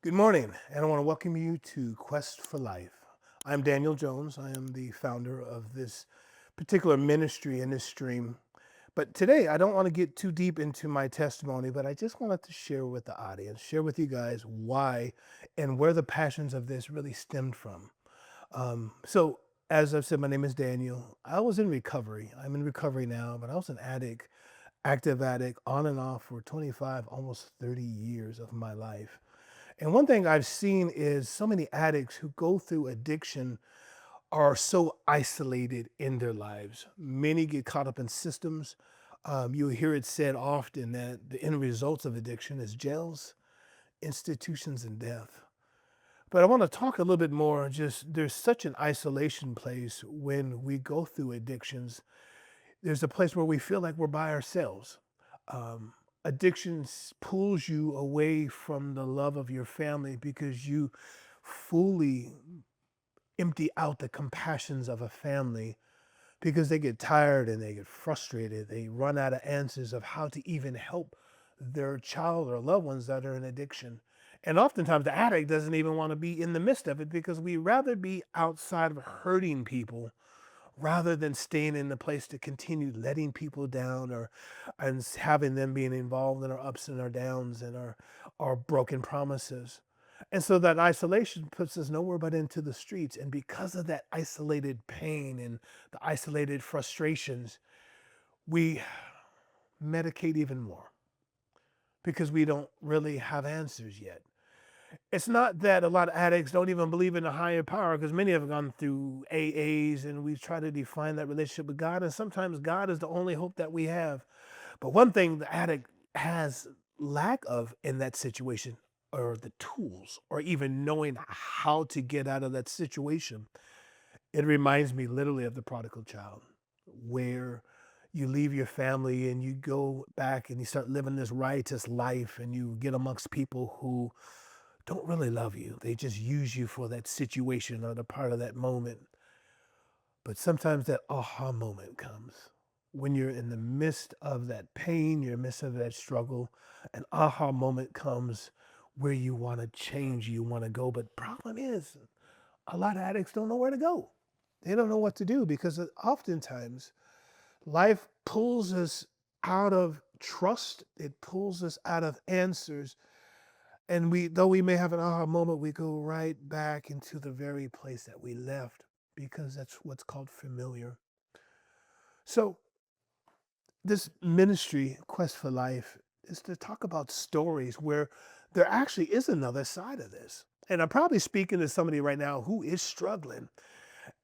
Good morning, and I want to welcome you to Quest for Life. I'm Daniel Jones. I am the founder of this particular ministry in this stream. But today, I don't want to get too deep into my testimony, but I just wanted to share with the audience, share with you guys why and where the passions of this really stemmed from. So, as I've said, my name is Daniel. I was in recovery. I'm in recovery now, but I was an addict, active addict, on and off for 25, almost 30 years of my life. And one thing I've seen is so many addicts who go through addiction are so isolated in their lives. Many get caught up in systems. You hear it said often that the end results of addiction is jails, institutions, and death. But I want to talk a little bit more. Just there's such an isolation place when we go through addictions. There's a place where we feel like we're by ourselves. Um, Addictions pulls you away from the love of your family because you fully empty out the compassions of a family because they get tired and they get frustrated. They run out of answers of how to even help their child or loved ones that are in addiction. And oftentimes the addict doesn't even want to be in the midst of it because we rather be outside of hurting people rather than staying in the place to continue letting people down or and having them being involved in our ups and our downs and our broken promises. And so that isolation puts us nowhere but into the streets. And because of that isolated pain and the isolated frustrations, we medicate even more because we don't really have answers yet. It's not that a lot of addicts don't even believe in a higher power because many have gone through AAs and we've tried to define that relationship with God. And sometimes God is the only hope that we have. But one thing the addict has lack of in that situation are the tools or even knowing how to get out of that situation. It reminds me literally of the prodigal child, where you leave your family and you go back and you start living this riotous life and you get amongst people who don't really love you. They just use you for that situation or the part of that moment. But sometimes that aha moment comes when you're in the midst of that pain, you're in the midst of that struggle. An aha moment comes where you want to change, you want to go. But problem is, a lot of addicts don't know where to go. They don't know what to do because oftentimes life pulls us out of trust. It pulls us out of answers. And though we may have an aha moment, we go right back into the very place that we left because that's what's called familiar. So, this ministry, Quest for Life, is to talk about stories where there actually is another side of this. And I'm probably speaking to somebody right now who is struggling.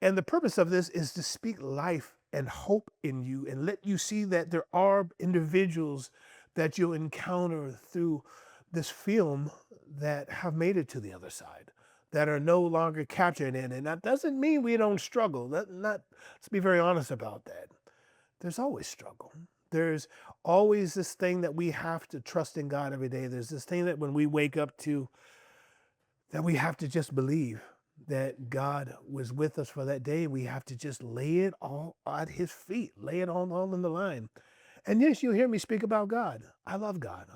And the purpose of this is to speak life and hope in you and let you see that there are individuals that you'll encounter through this film that have made it to the other side, that are no longer captured in it. And that doesn't mean we don't struggle. Let's be very honest about that. There's always struggle. There's always this thing that we have to trust in God every day. There's this thing that when we wake up to, that we have to just believe that God was with us for that day. We have to just lay it all at his feet, lay it all in the line. And yes, you'll hear me speak about God. I love God.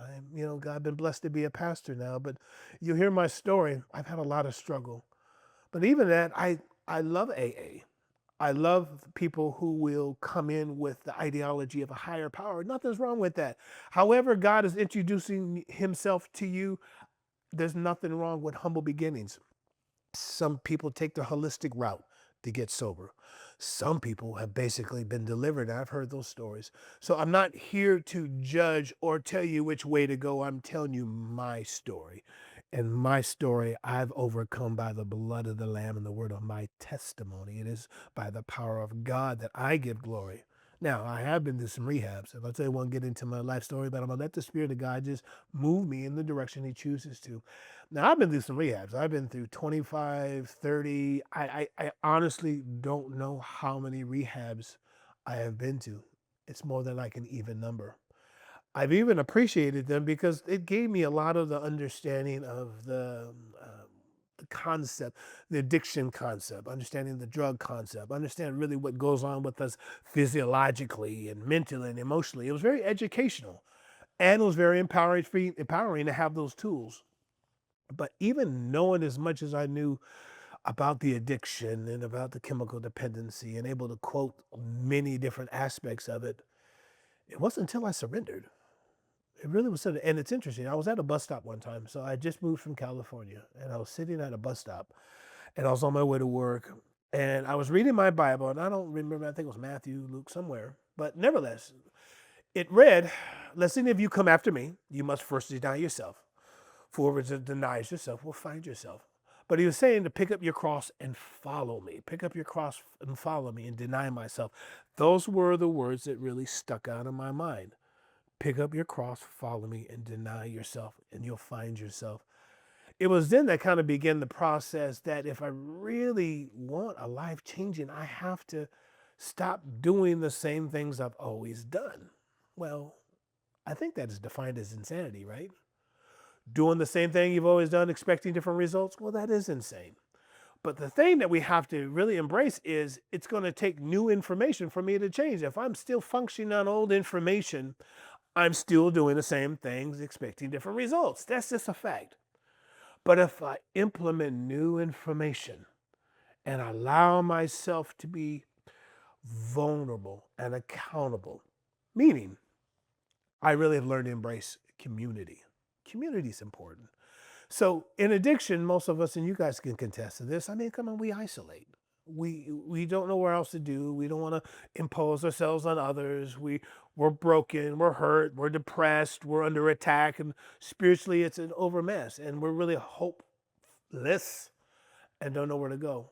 God been blessed to be a pastor now, but you'll hear my story. I've had a lot of struggle. But even that, I love AA. I love people who will come in with the ideology of a higher power. Nothing's wrong with that. However, God is introducing himself to you, there's nothing wrong with humble beginnings. Some people take the holistic route to get sober. Some people have basically been delivered. I've heard those stories. So I'm not here to judge or tell you which way to go. I'm telling you my story. And my story, I've overcome by the blood of the Lamb and the word of my testimony. It is by the power of God that I give glory. Now, I have been to some rehabs. If I say I won't get into my life story, but I'm going to let the Spirit of God just move me in the direction He chooses to. Now, I've been through some rehabs. I've been through 25, 30. I honestly don't know how many rehabs I have been to. It's more than I can even number. I've even appreciated them because it gave me a lot of the understanding of the concept, the addiction concept, understanding the drug concept, understand really what goes on with us physiologically and mentally and emotionally. It was very educational and it was very empowering to have those tools. But even knowing as much as I knew about the addiction and about the chemical dependency and able to quote many different aspects of it, it wasn't until I surrendered. It really was, and it's interesting. I was at a bus stop one time. So I just moved from California and I was sitting at a bus stop and I was on my way to work and I was reading my Bible and I don't remember, I think it was Matthew, Luke, somewhere. But nevertheless, it read, "Lest any of you come after me, you must first deny yourself. For whoever denies yourself will find yourself." But he was saying to pick up your cross and follow me. Pick up your cross and follow me and deny myself. Those were the words that really stuck out in my mind. Pick up your cross, follow me, and deny yourself, and you'll find yourself. It was then that kind of began the process that if I really want a life changing, I have to stop doing the same things I've always done. Well, I think that is defined as insanity, right? Doing the same thing you've always done, expecting different results. Well, that is insane. But the thing that we have to really embrace is it's going to take new information for me to change. If I'm still functioning on old information, I'm still doing the same things, expecting different results. That's just a fact. But if I implement new information and allow myself to be vulnerable and accountable, meaning I really have learned to embrace community. Community is important. So in addiction, most of us, and you guys can contest to this, I mean, come on, we isolate. We don't know where else to do. We don't want to impose ourselves on others. We're broken, we're hurt, we're depressed, we're under attack, and spiritually it's an over mess, and we're really hopeless and don't know where to go.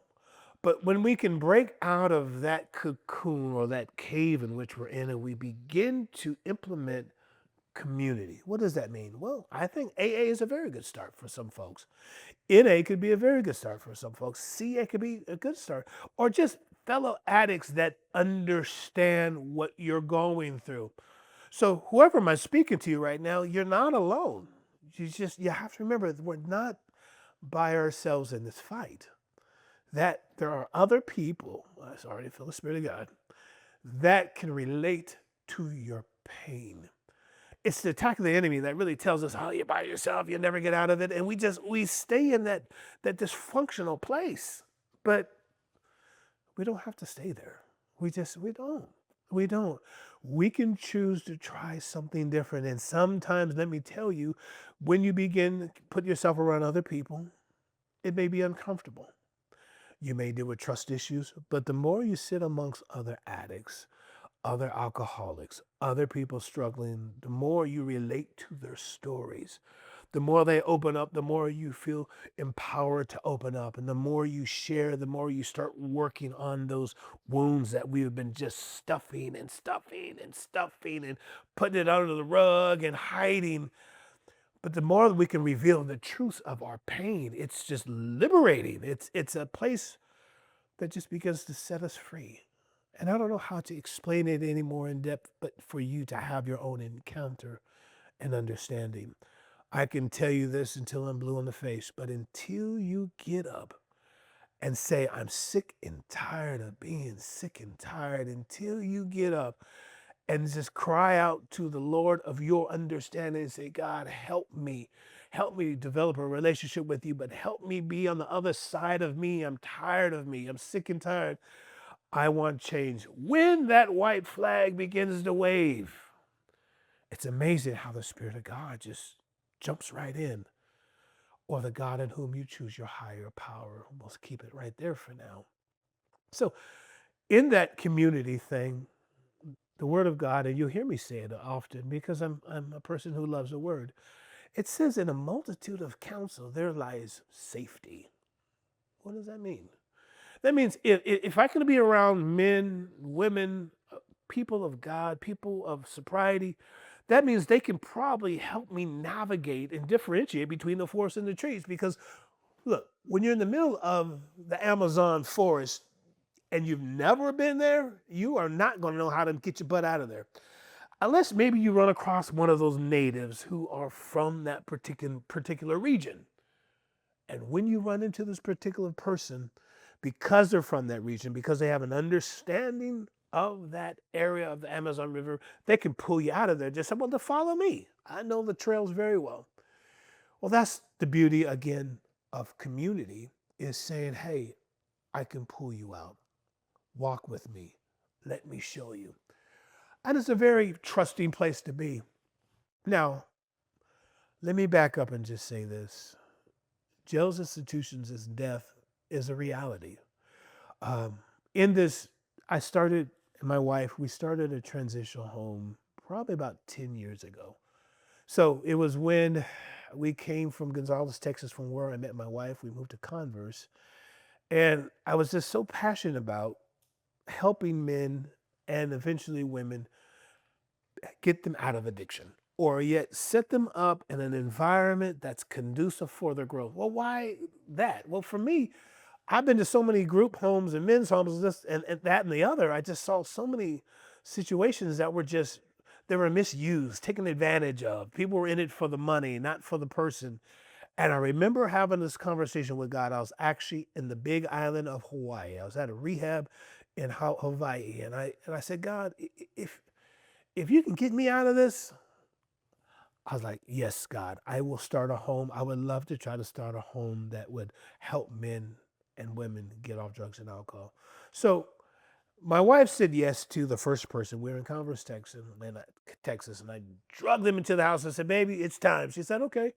But when we can break out of that cocoon or that cave in which we're in, and we begin to implement community. What does that mean? Well, I think AA is a very good start for some folks. NA could be a very good start for some folks. CA could be a good start. Or just fellow addicts that understand what you're going through. So whoever am I speaking to you right now, you're not alone. You have to remember that we're not by ourselves in this fight. That there are other people, I already feel the Spirit of God, that can relate to your pain. It's the attack of the enemy that really tells us, "Oh, you're by yourself, you'll never get out of it." And we stay in that dysfunctional place. But we don't have to stay there. We don't. We don't. We can choose to try something different. And sometimes, let me tell you, when you begin to put yourself around other people, it may be uncomfortable. You may deal with trust issues, but the more you sit amongst other addicts, other alcoholics, other people struggling, the more you relate to their stories, the more they open up, the more you feel empowered to open up. And the more you share, the more you start working on those wounds that we've been just stuffing and stuffing and stuffing and putting it under the rug and hiding. But the more that we can reveal the truth of our pain, it's just liberating. It's a place that just begins to set us free. And I don't know how to explain it any more in depth, but for you to have your own encounter and understanding. I can tell you this until I'm blue in the face, but until you get up and say, "I'm sick and tired of being sick and tired," until you get up and just cry out to the Lord of your understanding and say, "God, help me. Help me develop a relationship with you, but help me be on the other side of me. I'm tired of me. I'm sick and tired. I want change." When that white flag begins to wave, it's amazing how the Spirit of God just jumps right in. Or the God in whom you choose your higher power. We'll keep it right there for now. So, in that community thing, the Word of God, and you'll hear me say it often because I'm a person who loves the Word. It says, "In a multitude of counsel, there lies safety." What does that mean? That means if I can be around men, women, people of God, people of sobriety, that means they can probably help me navigate and differentiate between the forest and the trees. Because look, when you're in the middle of the Amazon forest and you've never been there, you are not going to know how to get your butt out of there. Unless maybe you run across one of those natives who are from that particular region. And when you run into this particular person, because they're from that region, because they have an understanding of that area of the Amazon River, they can pull you out of there. Just say, "Well, to follow me. I know the trails very well." Well, that's the beauty again of community, is saying, hey, I can pull you out. Walk with me. Let me show you. And it's a very trusting place to be. Now, let me back up and just say this. Jails, institutions, as death is a reality. Um, in this, I started, and my wife, we started a transitional home probably about 10 years ago. So it was when we came from Gonzales, Texas, from where I met my wife. We moved to Converse. And I was just so passionate about helping men and eventually women get them out of addiction, or yet set them up in an environment that's conducive for their growth. Well, why that? Well, for me, I've been to so many group homes and men's homes and this and that and the other. I just saw so many situations that were just, they were misused, taken advantage of. People were in it for the money, not for the person. And I remember having this conversation with God. I was actually in the big island of Hawaii. I was at a rehab in Hawaii, and I said, God, if you can get me out of this, I was like, yes, God, I will start a home. I would love to try to start a home that would help men and women get off drugs and alcohol. So my wife said yes to the first person. We were in Converse, Texas, and I drugged them into the house and said, baby, it's time. She said, okay.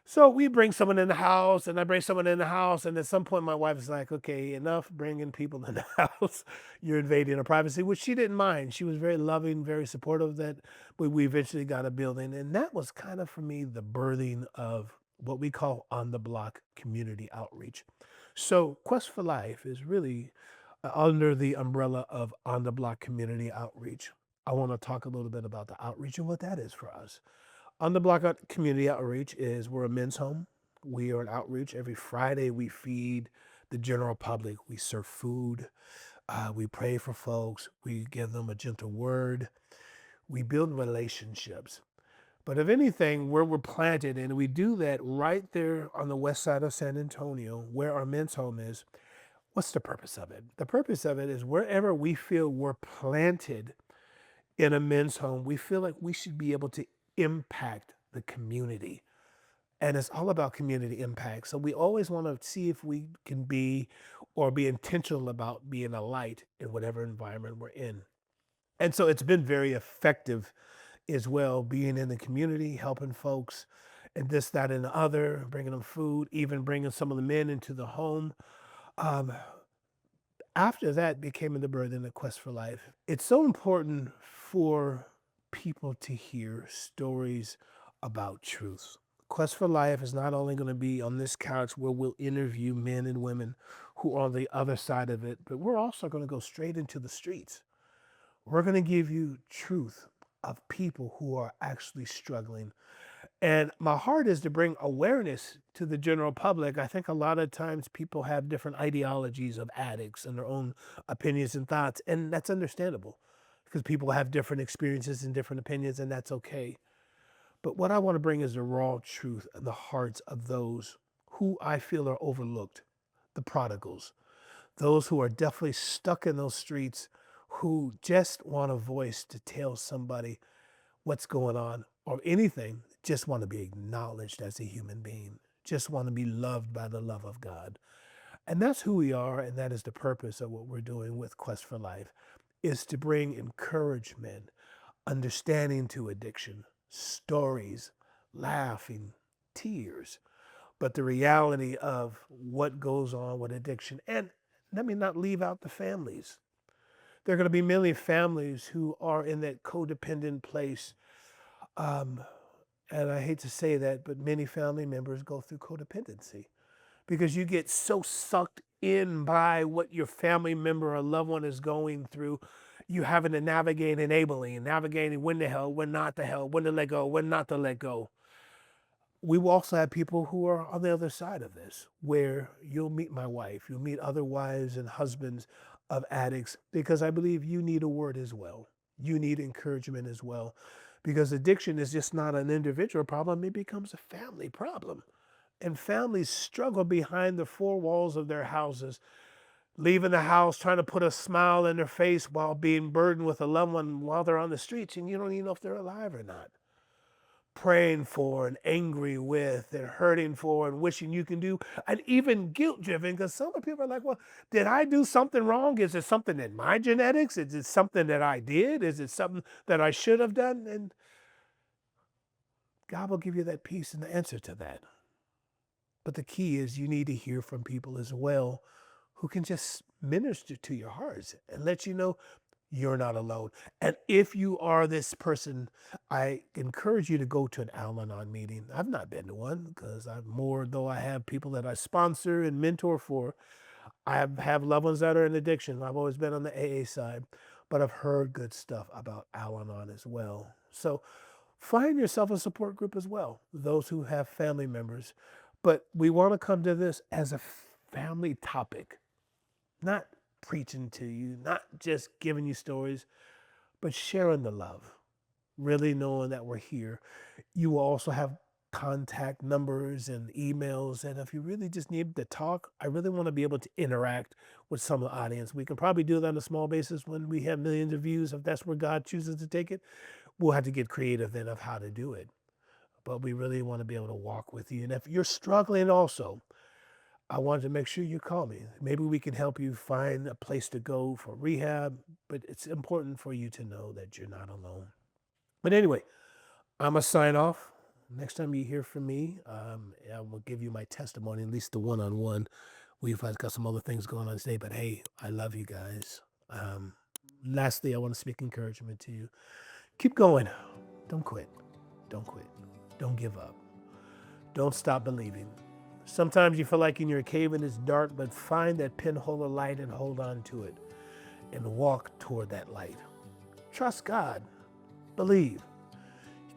So we bring someone in the house, and I bring someone in the house, and at some point my wife is like, okay, enough bringing people in the house. You're invading her privacy, which she didn't mind. She was very loving, very supportive of that. But we eventually got a building, and that was kind of for me the birthing of what we call on the block community outreach. So Quest for Life is really under the umbrella of on the block community outreach. I want to talk a little bit about the outreach and what that is for us. On the Block Community Outreach is, we're a men's home. We are an outreach. Every Friday, we feed the general public. We serve food. We pray for folks. We give them a gentle word. We build relationships. But if anything, where we're planted, and we do that right there on the west side of San Antonio, where our men's home is, what's the purpose of it? The purpose of it is wherever we feel we're planted in a men's home, we feel like we should be able to impact the community. And it's all about community impact. So we always want to see if we can be, or be intentional about being a light in whatever environment we're in. And so it's been very effective as well, being in the community, helping folks, and this, that, and the other, bringing them food, even bringing some of the men into the home. Um, After that became the birth in the Quest for Life. It's so important for people to hear stories about truth. Quest for Life is not only going to be on this couch where we'll interview men and women who are on the other side of it, but we're also going to go straight into the streets. We're going to give you truth of people who are actually struggling. And my heart is to bring awareness to the general public. I think a lot of times people have different ideologies of addicts and their own opinions and thoughts, and that's understandable because people have different experiences and different opinions, and that's okay. But what I want to bring is the raw truth in the hearts of those who I feel are overlooked, the prodigals, those who are definitely stuck in those streets, who just want a voice to tell somebody what's going on, or anything, just want to be acknowledged as a human being, just want to be loved by the love of God. And that's who we are, and that is the purpose of what we're doing with Quest for Life, is to bring encouragement, understanding to addiction, stories, laughing, tears, but the reality of what goes on with addiction. And let me not leave out the families. There are going to be many families who are in that codependent place. Um, and I hate to say that, but many family members go through codependency because you get so sucked in by what your family member or loved one is going through. You having to navigate enabling, navigating when to help, when not to help, when to let go, when not to let go. We will also have people who are on the other side of this, where you'll meet my wife, you'll meet other wives and husbands of addicts, because I believe you need a word as well. You need encouragement as well, because addiction is just not an individual problem, it becomes a family problem. And families struggle behind the four walls of their houses, leaving the house, trying to put a smile in their face while being burdened with a loved one while they're on the streets, and you don't even know if they're alive or not. praying for and angry with and hurting for and wishing you can do, and even guilt driven, because some people are like, well, did I do something wrong? Is it something in my genetics? Is it something that I did? Is it something that I should have done? And God will give you that peace and the answer to that. But the key is you need to hear from people as well who can just minister to your hearts and let you know you're not alone. And if you are this person, I encourage you to go to an Al Anon meeting. I've not been to one because I'm more, though I have people that I sponsor and mentor for. I have loved ones that are in addiction. I've always been on the AA side, but I've heard good stuff about Al Anon as well. So find yourself a support group as well, those who have family members. But we want to come to this as a family topic, not preaching to you, not just giving you stories, but sharing the love, really knowing that we're here. You will also have contact numbers and emails. And if you really just need to talk, I really want to be able to interact with some of the audience. We can probably do that on a small basis when we have millions of views, if that's where God chooses to take it. We'll have to get creative then of how to do it. But we really want to be able to walk with you. And if you're struggling also, I wanted to make sure you call me. Maybe we can help you find a place to go for rehab, but it's important for you to know that you're not alone. But anyway, I'm going to sign off. Next time you hear from me, I will give you my testimony, at least the one-on-one. We've got some other things going on today, but hey, I love you guys. Lastly, I want to speak encouragement to you. Keep going. Don't quit. Don't quit. Don't give up. Don't stop believing. Sometimes you feel like in your cave and it's dark, but find that pinhole of light and hold on to it and walk toward that light. Trust God. Believe.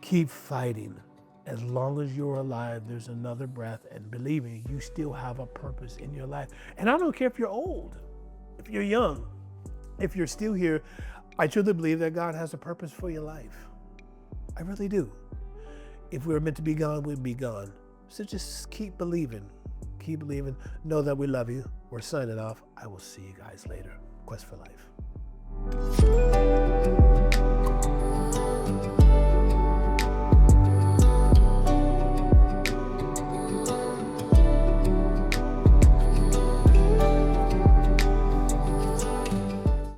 Keep fighting. As long as you're alive, there's another breath, and believe me, you still have a purpose in your life. And I don't care if you're old, if you're young, if you're still here, I truly believe that God has a purpose for your life. I really do. If we were meant to be gone, we'd be gone. So just keep believing. Keep believing. Know that we love you. We're signing off. I will see you guys later. Quest for Life.